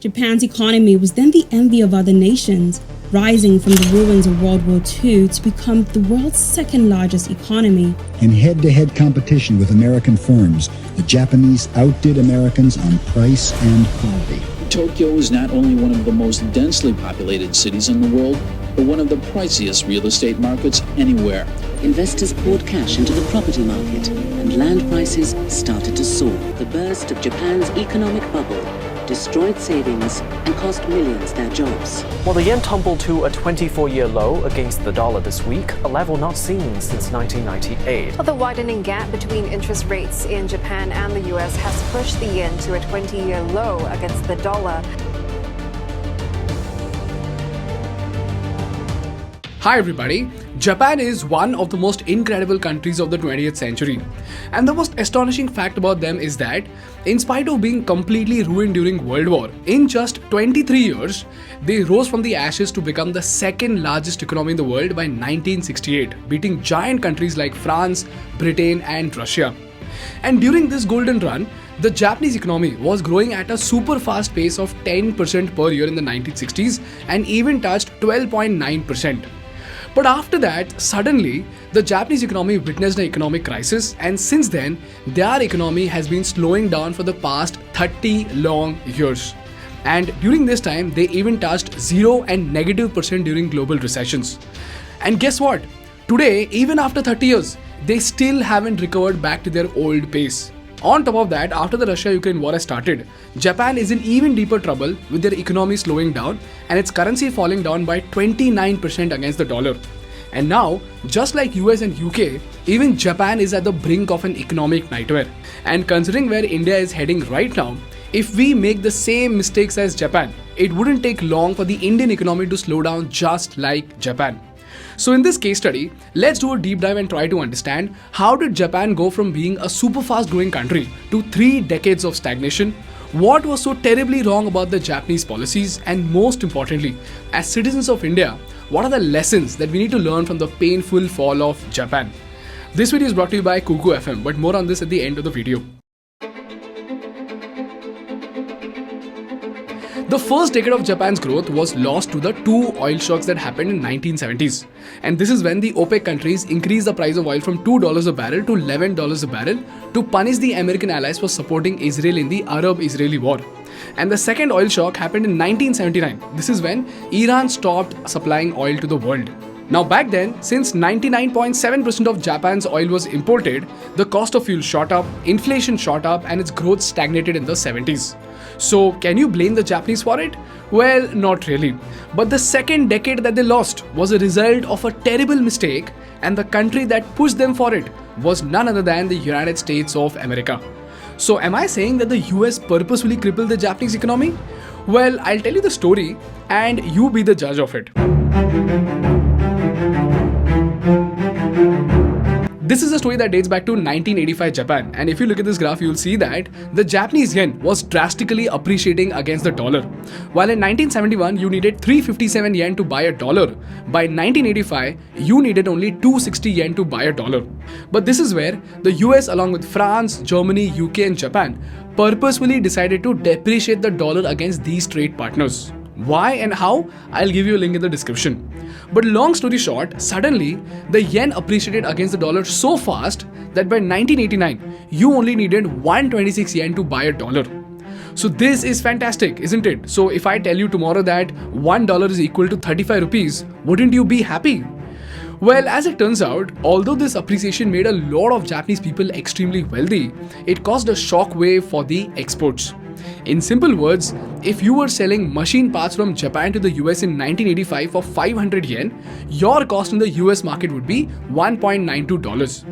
Japan's economy was then the envy of other nations, rising from the ruins of World War II to become the world's second largest economy. In head-to-head competition with American firms, the Japanese outdid Americans on price and quality. Tokyo is not only one of the most densely populated cities in the world, but one of the priciest real estate markets anywhere. Investors poured cash into the property market and land prices started to soar. The burst of Japan's economic bubble destroyed savings and cost millions their jobs. Well, the yen tumbled to a 24-year low against the dollar this week, a level not seen since 1998. Well, the widening gap between interest rates in Japan and the US has pushed the yen to a 20-year low against the dollar. Hi everybody, Japan is one of the most incredible countries of the 20th century. And the most astonishing fact about them is that, in spite of being completely ruined during World War, in just 23 years, they rose from the ashes to become the second largest economy in the world by 1968, beating giant countries like France, Britain and Russia. And during this golden run, the Japanese economy was growing at a super fast pace of 10% per year in the 1960s and even touched 12.9%. But after that, suddenly, the Japanese economy witnessed an economic crisis, and since then, their economy has been slowing down for the past 30 long years. And during this time, they even touched 0 and -% during global recessions. And guess what? Today, even after 30 years, they still haven't recovered back to their old pace. On top of that, after the Russia-Ukraine war has started, Japan is in even deeper trouble with their economy slowing down and its currency falling down by 29% against the dollar. And now, just like US and UK, even Japan is at the brink of an economic nightmare. And considering where India is heading right now, if we make the same mistakes as Japan, it wouldn't take long for the Indian economy to slow down just like Japan. So in this case study, let's do a deep dive and try to understand how did Japan go from being a super fast growing country to 3 decades of stagnation, what was so terribly wrong about the Japanese policies, and most importantly, as citizens of India, what are the lessons that we need to learn from the painful fall of Japan. This video is brought to you by Kuku FM, but more on this at the end of the video. The first decade of Japan's growth was lost to the 2 oil shocks that happened in 1970s. And this is when the OPEC countries increased the price of oil from $2 a barrel to $11 a barrel to punish the American allies for supporting Israel in the Arab-Israeli war. And the second oil shock happened in 1979. This is when Iran stopped supplying oil to the world. Now back then, since 99.7% of Japan's oil was imported, the cost of fuel shot up, inflation shot up, and its growth stagnated in the 70s. So can you blame the Japanese for it? Well, not really. But the second decade that they lost was a result of a terrible mistake, and the country that pushed them for it was none other than the United States of America. So am I saying that the US purposefully crippled the Japanese economy? Well, I'll tell you the story and you be the judge of it. This is a story that dates back to 1985 Japan, and if you look at this graph, you'll see that the Japanese yen was drastically appreciating against the dollar. While in 1971 you needed 357 yen to buy a dollar, by 1985 you needed only 260 yen to buy a dollar. But this is where the US along with France, Germany, UK and Japan purposefully decided to depreciate the dollar against these trade partners. Why and how? I'll give you a link in the description. But long story short, suddenly the yen appreciated against the dollar so fast that by 1989, you only needed 126 yen to buy a dollar. So this is fantastic, isn't it? So if I tell you tomorrow that $1 is equal to 35 rupees, wouldn't you be happy? Well, as it turns out, although this appreciation made a lot of Japanese people extremely wealthy, it caused a shockwave for the exports. In simple words, if you were selling machine parts from Japan to the US in 1985 for 500 yen, your cost in the US market would be $1.92.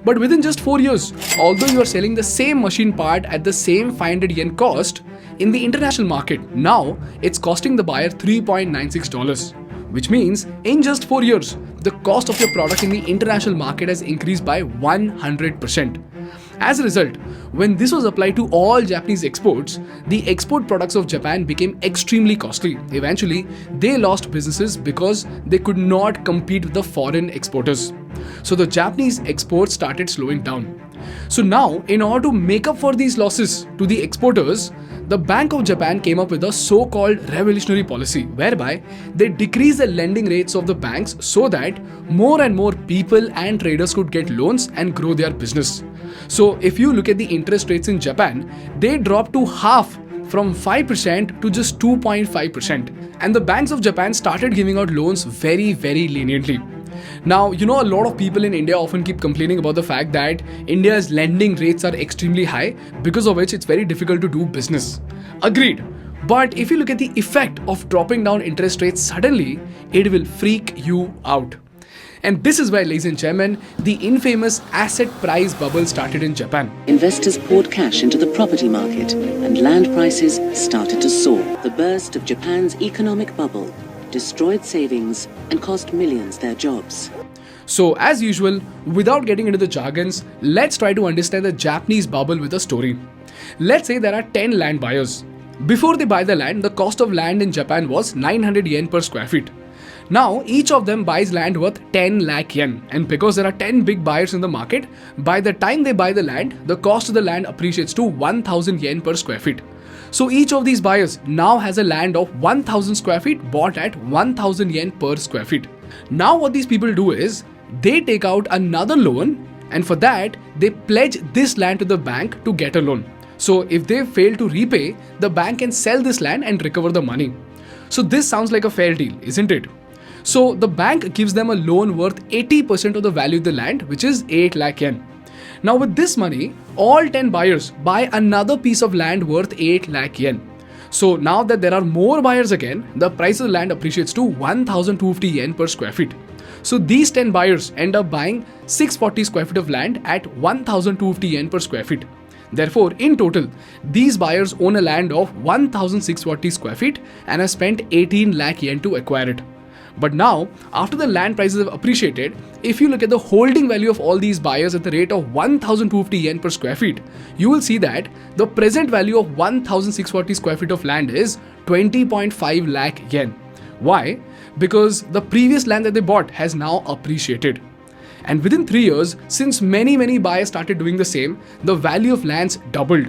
But within just 4 years, although you are selling the same machine part at the same 500 yen cost, in the international market, now it's costing the buyer $3.96. Which means, in just 4 years, the cost of your product in the international market has increased by 100%. As a result, when this was applied to all Japanese exports, the export products of Japan became extremely costly. Eventually, they lost businesses because they could not compete with the foreign exporters. So the Japanese exports started slowing down. So now, in order to make up for these losses to the exporters, the Bank of Japan came up with a so-called revolutionary policy whereby they decreased the lending rates of the banks so that more and more people and traders could get loans and grow their business. So if you look at the interest rates in Japan, they dropped to half, from 5% to just 2.5%. And the banks of Japan started giving out loans very, very leniently. Now, a lot of people in India often keep complaining about the fact that India's lending rates are extremely high, because of which it's very difficult to do business. Agreed. But if you look at the effect of dropping down interest rates suddenly, it will freak you out. And this is why, ladies and gentlemen, the infamous asset price bubble started in Japan. Investors poured cash into the property market and land prices started to soar. The burst of Japan's economic bubble destroyed savings and cost millions their jobs. So, as usual, without getting into the jargons, let's try to understand the Japanese bubble with a story. Let's say there are 10 land buyers. Before they buy the land, the cost of land in Japan was 900 yen per square feet. Now, each of them buys land worth 10 lakh yen. And because there are 10 big buyers in the market, by the time they buy the land, the cost of the land appreciates to 1000 yen per square feet. So each of these buyers now has a land of 1000 square feet bought at 1000 yen per square feet. Now what these people do is, they take out another loan, and for that, they pledge this land to the bank to get a loan. So if they fail to repay, the bank can sell this land and recover the money. So this sounds like a fair deal, isn't it? So the bank gives them a loan worth 80% of the value of the land, which is 8 lakh yen. Now with this money, all 10 buyers buy another piece of land worth 8 lakh yen. So now that there are more buyers again, the price of the land appreciates to 1250 yen per square feet. So these 10 buyers end up buying 640 square feet of land at 1250 yen per square feet. Therefore, in total, these buyers own a land of 1640 square feet and have spent 18 lakh yen to acquire it. But now, after the land prices have appreciated, if you look at the holding value of all these buyers at the rate of 1250 yen per square feet, you will see that the present value of 1640 square feet of land is 20.5 lakh yen. Why? Because the previous land that they bought has now appreciated. And within 3 years, since many buyers started doing the same, the value of lands doubled.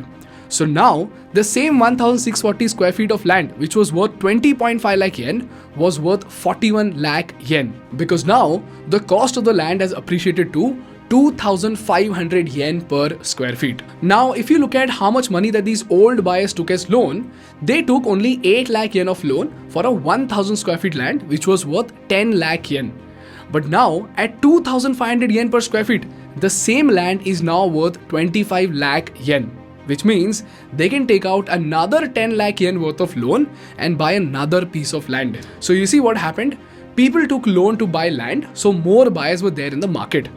So now, the same 1640 square feet of land, which was worth 20.5 lakh yen, was worth 41 lakh yen. Because now, the cost of the land has appreciated to 2500 yen per square feet. Now, if you look at how much money that these old buyers took as loan, they took only 8 lakh yen of loan for a 1000 square feet land, which was worth 10 lakh yen. But now, at 2500 yen per square feet, the same land is now worth 25 lakh yen. Which means they can take out another 10 lakh yen worth of loan and buy another piece of land. So you see what happened? People took loan to buy land, so more buyers were there in the market.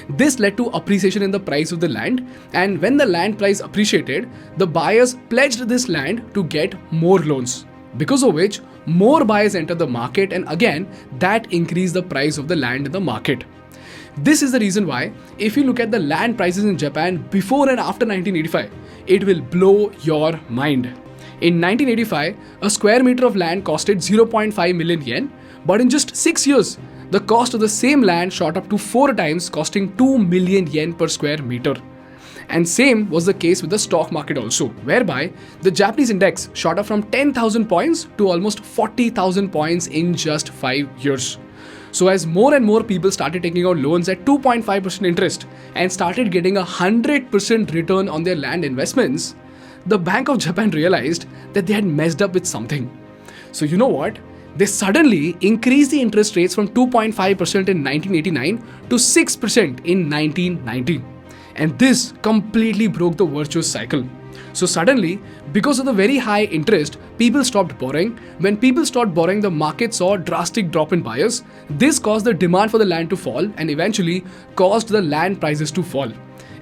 This led to appreciation in the price of the land, and when the land price appreciated, the buyers pledged this land to get more loans. Because of which, more buyers entered the market, and again, that increased the price of the land in the market. This is the reason why, if you look at the land prices in Japan before and after 1985, it will blow your mind. In 1985, a square meter of land costed 0.5 million yen, but in just 6 years, the cost of the same land shot up to 4 times, costing 2 million yen per square meter. And same was the case with the stock market also, whereby the Japanese index shot up from 10,000 points to almost 40,000 points in just 5 years. So as more and more people started taking out loans at 2.5% interest and started getting 100% return on their land investments, the Bank of Japan realized that they had messed up with something. So you know what? They suddenly increased the interest rates from 2.5% in 1989 to 6% in 1990. And this completely broke the virtuous cycle. So suddenly, because of the very high interest, people stopped borrowing. When people stopped borrowing, the market saw a drastic drop in buyers. This caused the demand for the land to fall and eventually caused the land prices to fall.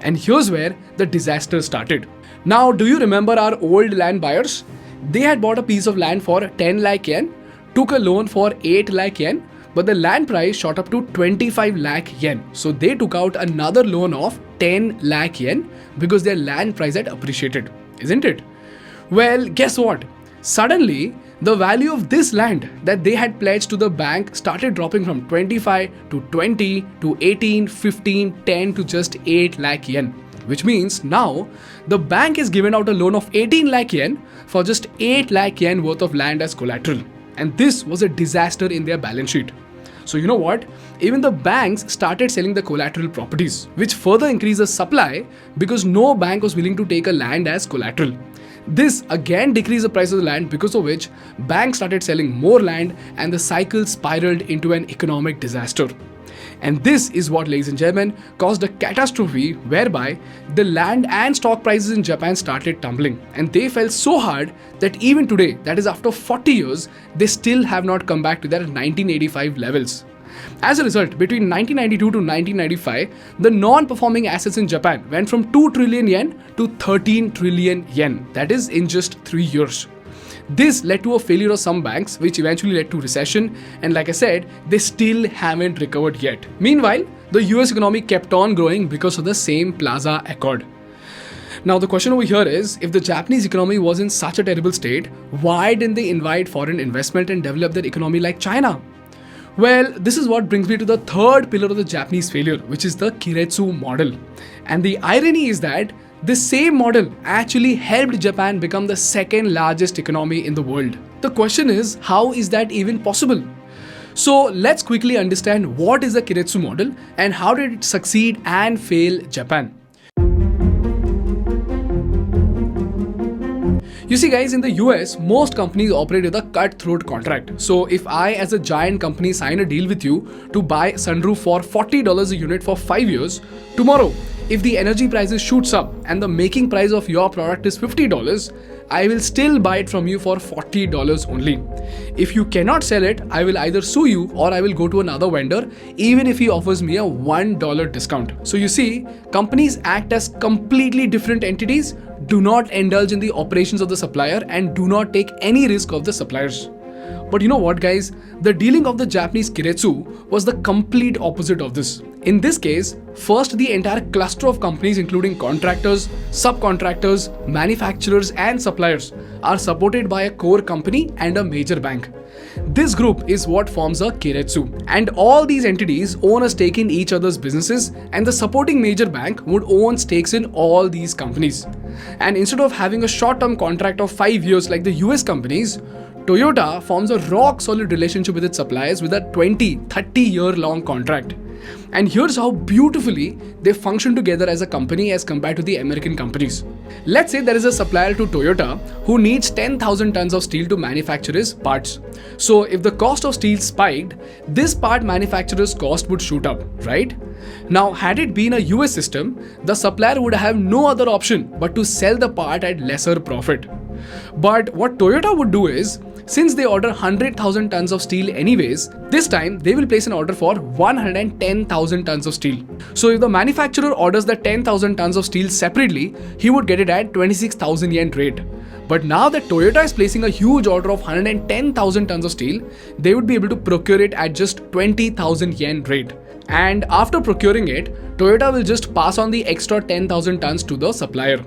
And here's where the disaster started. Now, do you remember our old land buyers? They had bought a piece of land for 10 lakh yen, took a loan for 8 lakh yen, but the land price shot up to 25 lakh yen. So they took out another loan of 10 lakh yen because their land price had appreciated, isn't it? Well, guess what? Suddenly, the value of this land that they had pledged to the bank started dropping from 25 to 20 to 18, 15, 10 to just 8 lakh yen. which means now the bank is given out a loan of 18 lakh yen for just 8 lakh yen worth of land as collateral. And this was a disaster in their balance sheet. So you know what? Even the banks started selling the collateral properties, which further increased the supply because no bank was willing to take a land as collateral. This again decreased the price of the land, because of which banks started selling more land and the cycle spiraled into an economic disaster. And this is what, ladies and gentlemen, caused a catastrophe whereby the land and stock prices in Japan started tumbling, and they fell so hard that even today, that is after 40 years, they still have not come back to their 1985 levels. As a result, between 1992 to 1995, the non-performing assets in Japan went from 2 trillion yen to 13 trillion yen. That is in just 3 years. This led to a failure of some banks, which eventually led to recession, and like I said, they still haven't recovered yet. Meanwhile, the US economy kept on growing because of the same Plaza Accord. Now the question over here is, if the Japanese economy was in such a terrible state, why didn't they invite foreign investment and develop their economy like China? Well, this is what brings me to the third pillar of the Japanese failure, which is the keiretsu model. And the irony is that this same model actually helped Japan become the second largest economy in the world. The question is, how is that even possible? So let's quickly understand what is the keiretsu model and how did it succeed and fail Japan. You see guys, in the US, most companies operate with a cutthroat contract. So if I as a giant company sign a deal with you to buy sunroof for $40 a unit for 5 years, tomorrow, if the energy prices shoots up and the making price of your product is $50, I will still buy it from you for $40 only. If you cannot sell it, I will either sue you or I will go to another vendor, even if he offers me a $1 discount. So you see, companies act as completely different entities, do not indulge in the operations of the supplier, and do not take any risk of the suppliers. But you know what guys, the dealing of the Japanese keiretsu was the complete opposite of this. In this case, first the entire cluster of companies including contractors, subcontractors, manufacturers and suppliers are supported by a core company and a major bank. This group is what forms a keiretsu, and all these entities own a stake in each other's businesses, and the supporting major bank would own stakes in all these companies. And instead of having a short-term contract of 5 years like the US companies, Toyota forms a rock-solid relationship with its suppliers with a 20-30-year-long contract. And here's how beautifully they function together as a company as compared to the American companies. Let's say there is a supplier to Toyota who needs 10,000 tons of steel to manufacture his parts. So if the cost of steel spiked, this part manufacturer's cost would shoot up, right? Now, had it been a US system, the supplier would have no other option but to sell the part at lesser profit. But what Toyota would do is, since they order 100,000 tons of steel anyways, this time they will place an order for 110,000 tons of steel. So if the manufacturer orders the 10,000 tons of steel separately, he would get it at 26,000 yen rate. But now that Toyota is placing a huge order of 110,000 tons of steel, they would be able to procure it at just 20,000 yen rate. And after procuring it, Toyota will just pass on the extra 10,000 tons to the supplier.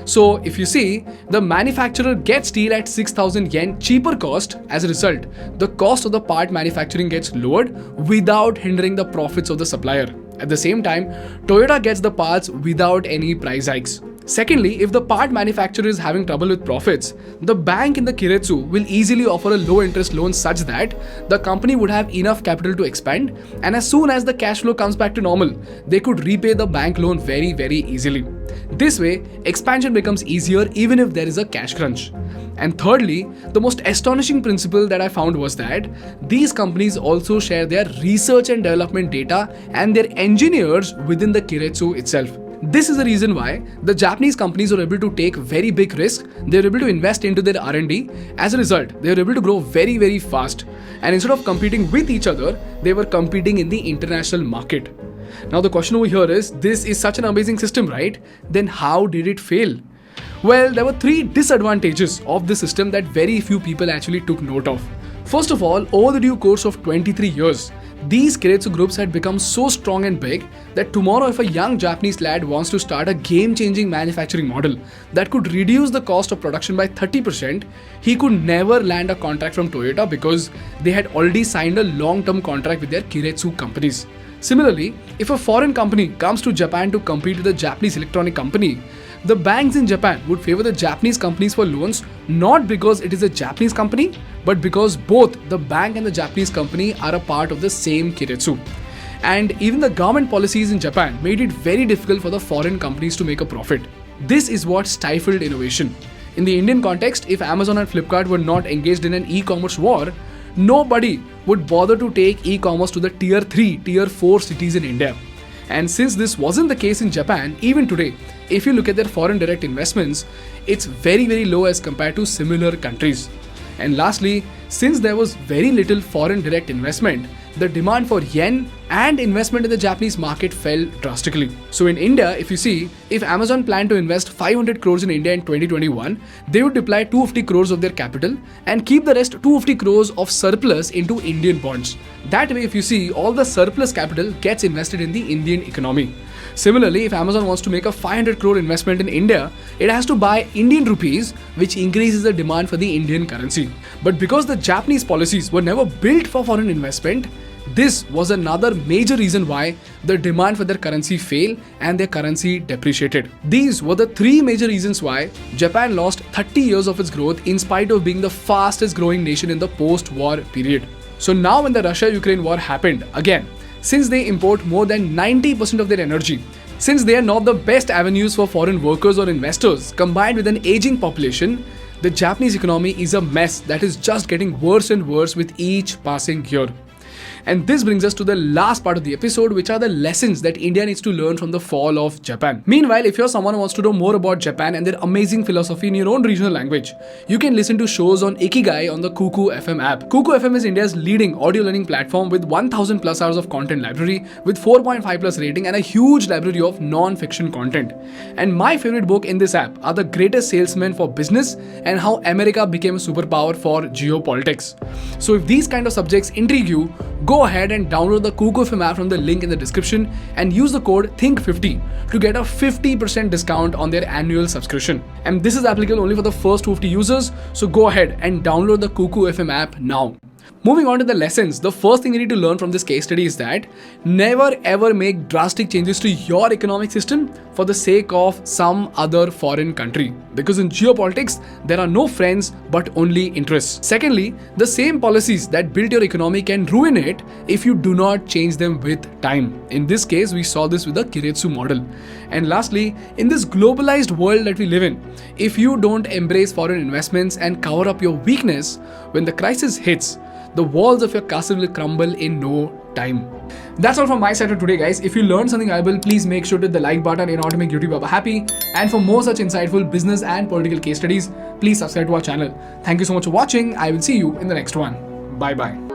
So if you see, the manufacturer gets steel at 6,000 yen cheaper cost. As a result, the cost of the part manufacturing gets lowered without hindering the profits of the supplier. At the same time, Toyota gets the parts without any price hikes. Secondly, if the part manufacturer is having trouble with profits, the bank in the keiretsu will easily offer a low interest loan such that the company would have enough capital to expand, and as soon as the cash flow comes back to normal, they could repay the bank loan very easily. This way, expansion becomes easier even if there is a cash crunch. And thirdly, the most astonishing principle that I found was that these companies also share their research and development data and their engineers within the keiretsu itself. This is the reason why the Japanese companies were able to take very big risks. They were able to invest into their R&D. As a result, they were able to grow very fast. And instead of competing with each other, they were competing in the international market. Now the question over here is, this is such an amazing system, right? Then how did it fail? Well, there were 3 disadvantages of the system that very few people actually took note of. First of all, over the due course of 23 years, these keiretsu groups had become so strong and big that tomorrow if a young Japanese lad wants to start a game-changing manufacturing model that could reduce the cost of production by 30%, he could never land a contract from Toyota because they had already signed a long-term contract with their keiretsu companies. Similarly, if a foreign company comes to Japan to compete with a Japanese electronic company, the banks in Japan would favor the Japanese companies for loans not because it is a Japanese company, but because both the bank and the Japanese company are a part of the same keiretsu. And even the government policies in Japan made it very difficult for the foreign companies to make a profit. This is what stifled innovation. In the Indian context, if Amazon and Flipkart were not engaged in an e-commerce war, nobody would bother to take e-commerce to the tier 3, tier 4 cities in India. And since this wasn't the case in Japan, even today, if you look at their foreign direct investments, it's very, very low as compared to similar countries. And lastly, since there was very little foreign direct investment, the demand for yen and investment in the Japanese market fell drastically. So in India, if you see, if Amazon planned to invest 500 crores in India in 2021, they would deploy 250 crores of their capital and keep the rest 250 crores of surplus into Indian bonds. That way, if you see, all the surplus capital gets invested in the Indian economy. Similarly, if Amazon wants to make a 500 crore investment in India, it has to buy Indian rupees, which increases the demand for the Indian currency. But because the Japanese policies were never built for foreign investment, this was another major reason why the demand for their currency fell and their currency depreciated. These were the three major reasons why Japan lost 30 years of its growth in spite of being the fastest growing nation in the post-war period. So now when the Russia-Ukraine war happened, again, since they import more than 90% of their energy, since they are not the best avenues for foreign workers or investors, combined with an aging population, the Japanese economy is a mess that is just getting worse and worse with each passing year. And this brings us to the last part of the episode, which are the lessons that India needs to learn from the fall of Japan. Meanwhile, if you're someone who wants to know more about Japan and their amazing philosophy in your own regional language, you can listen to shows on Ikigai on the Kuku FM app. Kuku FM is India's leading audio learning platform with 1000 plus hours of content library, with 4.5 plus rating and a huge library of non-fiction content. And my favorite book in this app are The Greatest Salesman for Business and How America Became a Superpower for Geopolitics. So if these kind of subjects intrigue you, go ahead and download the Kuku FM app from the link in the description and use the code THINK50 to get a 50% discount on their annual subscription. And this is applicable only for the first 50 users, so go ahead and download the Kuku FM app now. Moving on to the lessons, the first thing you need to learn from this case study is that never ever make drastic changes to your economic system for the sake of some other foreign country. Because in geopolitics, there are no friends but only interests. Secondly, the same policies that built your economy can ruin it if you do not change them with time. In this case, we saw this with the keiretsu model. And lastly, in this globalized world that we live in, if you don't embrace foreign investments and cover up your weakness, when the crisis hits, the walls of your castle will crumble in no time. That's all from my side for today, guys. If you learned something valuable, please make sure to hit the like button in order to make YouTube Baba happy. And for more such insightful business and political case studies, please subscribe to our channel. Thank you so much for watching. I will see you in the next one. Bye bye.